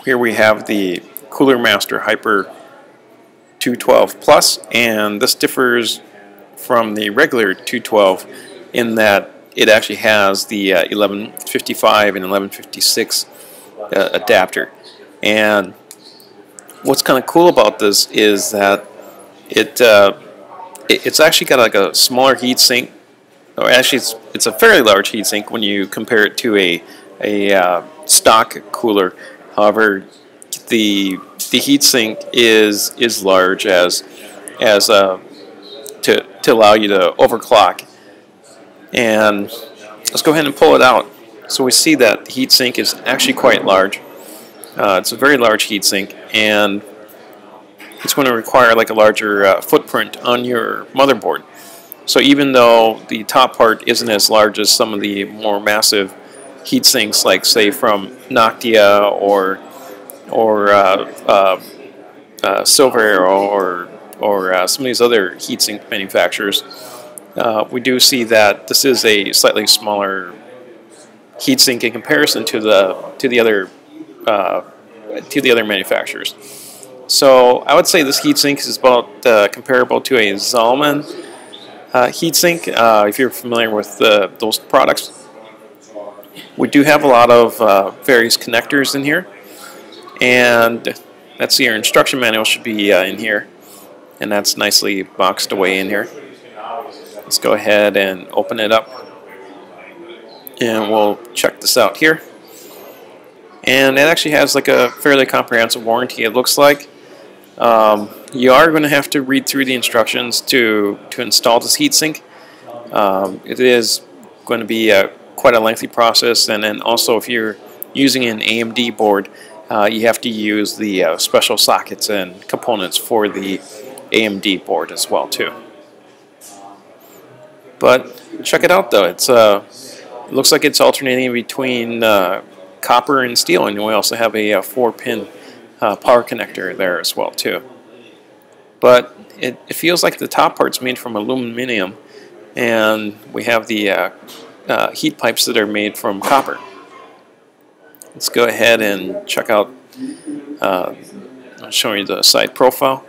Here we have the Cooler Master Hyper 212 Plus, and this differs from the regular 212 in that it actually has the 1155 and 1156 adapter. And what's kind of cool about this is that it's actually got like a smaller heatsink, or actually it's a fairly large heatsink when you compare it to a stock cooler. However, the heatsink is large to allow you to overclock. And let's go ahead and pull it out. So we see that the heatsink is actually quite large. It's a very large heatsink, and it's going to require like a larger footprint on your motherboard. So even though the top part isn't as large as some of the more massive heatsinks, like say from Noctia or Silver Arrow or some of these other heatsink manufacturers, we do see that this is a slightly smaller heatsink in comparison to the other manufacturers. So I would say this heatsink is about comparable to a Zalman heatsink, if you're familiar with those products. We do have a lot of various connectors in here, and let's see, your instruction manual should be in here, and that's nicely boxed away in here. Let's go ahead and open it up, and we'll check this out here. And it actually has like a fairly comprehensive warranty, it looks like. You are going to have to read through the instructions to install this heatsink. It is going to be quite a lengthy process, and then also if you're using an AMD board, you have to use the special sockets and components for the AMD board as well too. But check it out though. It looks like it's alternating between copper and steel, and we also have a 4-pin power connector there as well too. But it feels like the top part's made from aluminum, and we have the heat pipes that are made from copper. Let's go ahead and check out, I'll show you the side profile.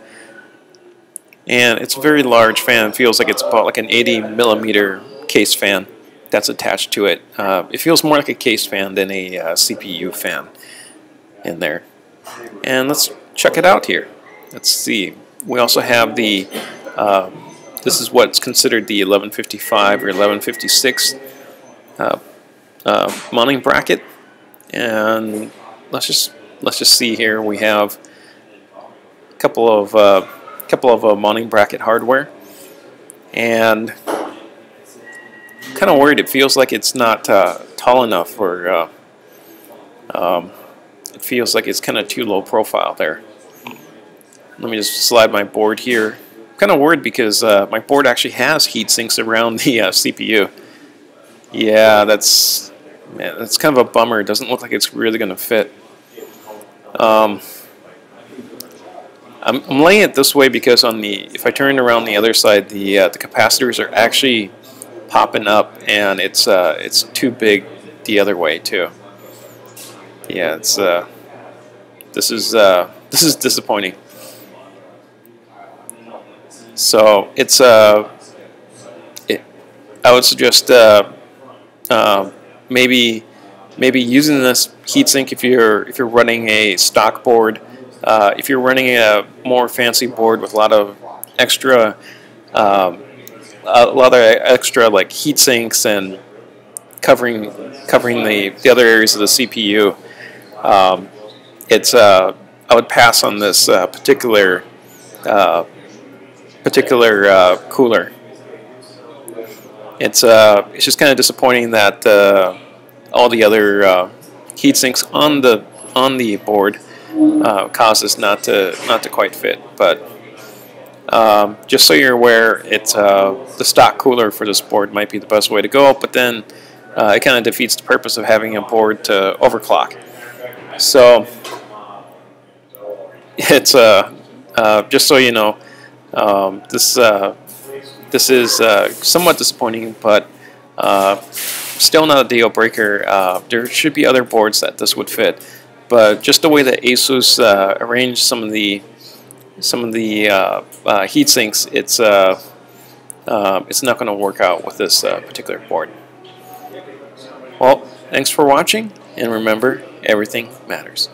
And it's a very large fan. It feels like it's about like an 80mm case fan that's attached to it. It feels more like a case fan than a CPU fan in there. And let's check it out here. Let's see. We also have the, this is what's considered the 1155 or 1156 mounting bracket. And let's just see here. We have a couple of mounting bracket hardware, and kind of worried. It feels like it's not tall enough, or it feels like it's kind of too low profile there. Let me just slide my board here. I'm kind of worried because my board actually has heat sinks around the CPU. Yeah, that's kind of a bummer. It doesn't look like it's really going to fit. I'm laying it this way because if I turn around the other side, the capacitors are actually popping up, and it's too big the other way too. Yeah, this is disappointing. So I would suggest maybe using this heatsink if you're running a stock board. If you're running a more fancy board with a lot of extra like heat sinks and covering the other areas of the CPU, I would pass on this particular cooler. It's just kind of disappointing that all the other heat sinks on the board cause this not to quite fit. But just so you're aware, it's the stock cooler for this board might be the best way to go, but then it kind of defeats the purpose of having a board to overclock. So it's just so you know, this is somewhat disappointing, but still not a deal breaker. There should be other boards that this would fit. but just the way that ASUS arranged some of the heat sinks, it's not going to work out with this particular board. Well, thanks for watching, and remember, everything matters.